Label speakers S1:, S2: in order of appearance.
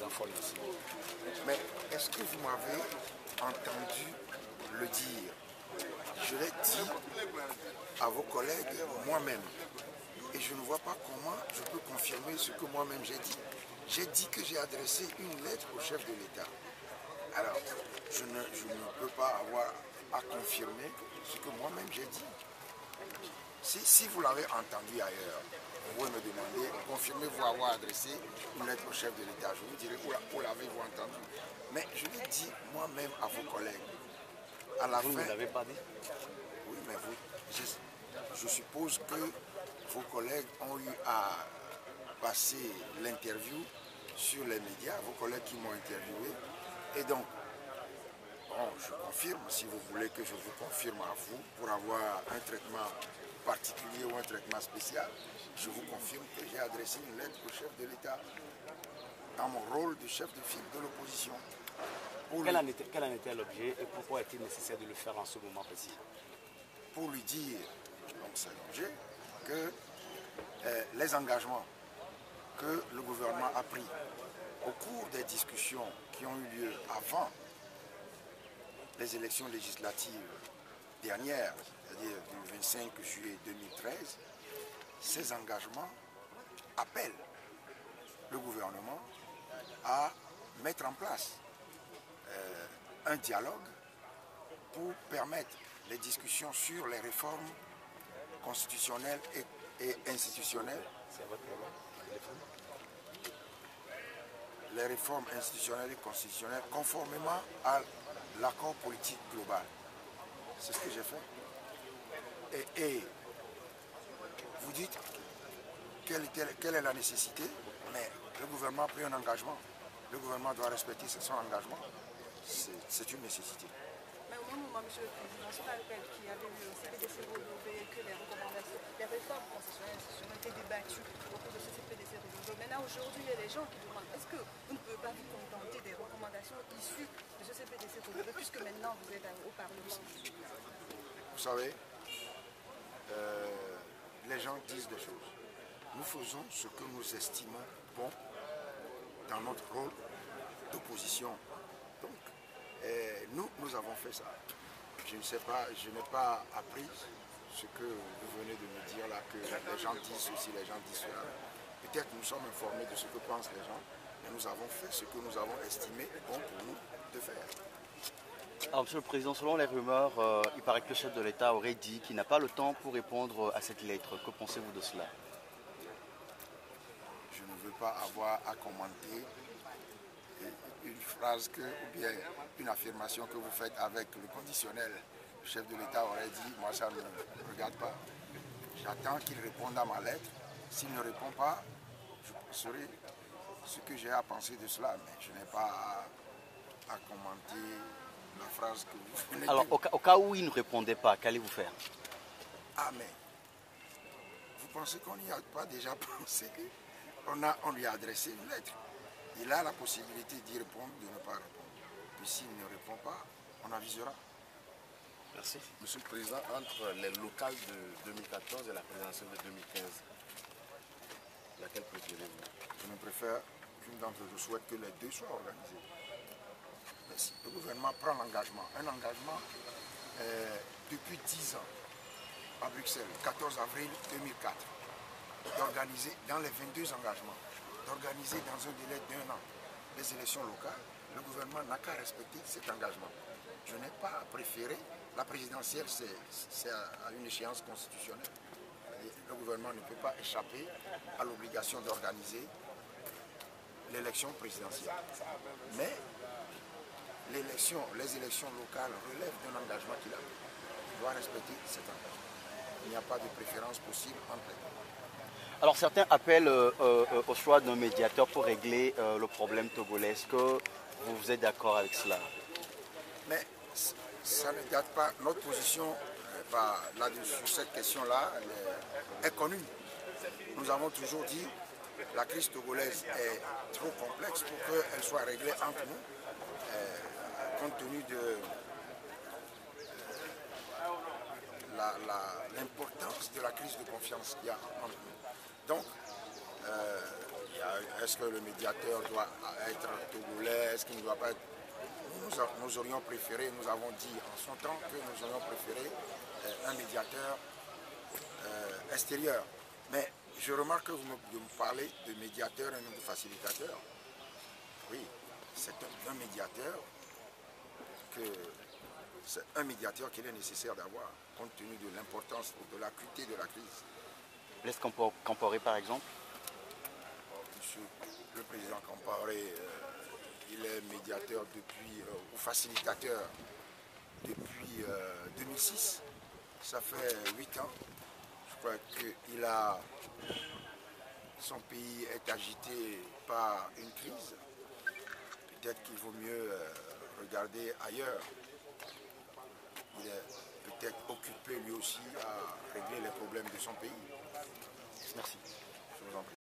S1: informations.
S2: Mais est-ce que vous m'avez entendu le dire? Je l'ai dit à vos collègues moi-même. Et je ne vois pas comment je peux confirmer ce que moi-même j'ai dit. J'ai dit que j'ai adressé une lettre au chef de l'État. Alors, je ne peux pas avoir à confirmer ce que moi-même j'ai dit. Si vous l'avez entendu ailleurs, vous pouvez me demander, confirmez-vous avoir adressé une lettre au chef de l'État. Je vous dirai où l'avez-vous entendu. Mais je l'ai dit moi-même à vos collègues. À la
S1: Vous
S2: fin,
S1: ne l'avez pas dit?
S2: oui, mais je suppose que vos collègues ont eu à passer l'interview sur les médias, vos collègues qui m'ont interviewé. Et donc, bon, je confirme, si vous voulez que je vous confirme à vous, pour avoir un traitement particulier ou un traitement spécial, je vous confirme que j'ai adressé une lettre au chef de l'État dans mon rôle de chef de file de l'opposition.
S1: Quel en était l'objet et pourquoi est-il nécessaire de le faire en ce moment précis?
S2: Pour lui dire, donc c'est l'objet, que les engagements que le gouvernement a pris au cours des discussions qui ont eu lieu avant les élections législatives dernières, c'est-à-dire du 25 juillet 2013, ces engagements appellent le gouvernement à mettre en place un dialogue pour permettre les discussions sur les réformes constitutionnelles et institutionnelles. Les réformes institutionnelles et constitutionnelles conformément à l'accord politique global. C'est ce que j'ai fait. Et vous dites quelle est la nécessité, mais le gouvernement a pris un engagement. Le gouvernement doit respecter son engagement. C'est une nécéité.
S3: Mais au même moment, Monsieur le Président, je rappelle qu'il y avait eu au CPDC Renouvelé que les recommandations, les réformes constitutionnelles ont été débattues au cours de ce CPDC Renouvelé. Maintenant, aujourd'hui, il y a des gens qui demandent est-ce que vous ne pouvez pas vous contenter des recommandations issues de ce CPDC Renouvelé, puisque maintenant vous êtes au Parlement?
S2: Vous savez, les gens disent des choses. Nous faisons ce que nous estimons bon dans notre rôle d'opposition. Donc, nous avons fait ça. Je ne sais pas, je n'ai pas appris ce que vous venez de me dire là, que les gens disent ceci, les gens disent cela. Peut-être nous sommes informés de ce que pensent les gens, mais nous avons fait ce que nous avons estimé bon pour nous de faire.
S1: Alors, Monsieur le Président, selon les rumeurs, il paraît que le chef de l'État aurait dit qu'il n'a pas le temps pour répondre à cette lettre. Que pensez-vous de cela?
S2: Je ne veux pas avoir à commenter une phrase ou bien une affirmation que vous faites avec le conditionnel. Le chef de l'État aurait dit, moi ça ne me regarde pas. J'attends qu'il réponde à ma lettre. S'il ne répond pas, je saurai ce que j'ai à penser de cela. Mais je n'ai pas à commenter la phrase que vous venez de dire.
S1: Alors, au cas où il ne répondait pas, qu'allez-vous faire?
S2: Ah mais, vous pensez qu'on n'y a pas déjà pensé? On lui a adressé une lettre. Il a la possibilité d'y répondre, de ne pas répondre. Puis s'il ne répond pas, on avisera.
S4: Merci. Monsieur le Président, entre les locales de 2014 et la présidentielle de 2015, laquelle préférez-vous?
S2: Je ne préfère qu'une d'entre eux. Je souhaite que les deux soient organisés. Mais si le gouvernement prend l'engagement, un engagement depuis 10 ans à Bruxelles, 14 avril 2004, d'organiser dans les 22 engagements, d'organiser dans un délai d'1 an les élections locales, le gouvernement n'a qu'à respecter cet engagement. Je n'ai pas préféré, la présidentielle c'est à une échéance constitutionnelle. Le gouvernement ne peut pas échapper à l'obligation d'organiser l'élection présidentielle. Mais les élections locales relèvent d'un engagement qu'il a. Il doit respecter cet engagement. Il n'y a pas de préférence possible entre les deux.
S1: Alors certains appellent au choix d'un médiateur pour régler le problème togolais. Est-ce que vous êtes d'accord avec cela?
S2: Mais ça ne date pas. Notre position là-dessus, sur cette question-là, est connue. Nous avons toujours dit que la crise togolaise est trop complexe pour qu'elle soit réglée entre nous, compte tenu de l'importance de la crise de confiance qu'il y a entre nous. Donc, Est-ce que le médiateur doit être togolais? Est-ce qu'il ne doit pas être... Nous aurions préféré, nous avons dit en son temps que nous aurions préféré un médiateur extérieur. Mais je remarque que vous me parlez de médiateur et non de facilitateur. Oui, c'est un médiateur c'est un médiateur qu'il est nécessaire d'avoir, compte tenu de l'importance, de l'acuité de la crise.
S1: Blaise Compaoré par exemple?
S2: Monsieur le président Compaoré, il est médiateur depuis, ou facilitateur depuis 2006. Ça fait 8 ans. Je crois que son pays est agité par une crise. Peut-être qu'il vaut mieux regarder ailleurs. Il est peut-être occupé lui aussi à régler les problèmes de son pays.
S1: Merci.
S2: Je vous en prie.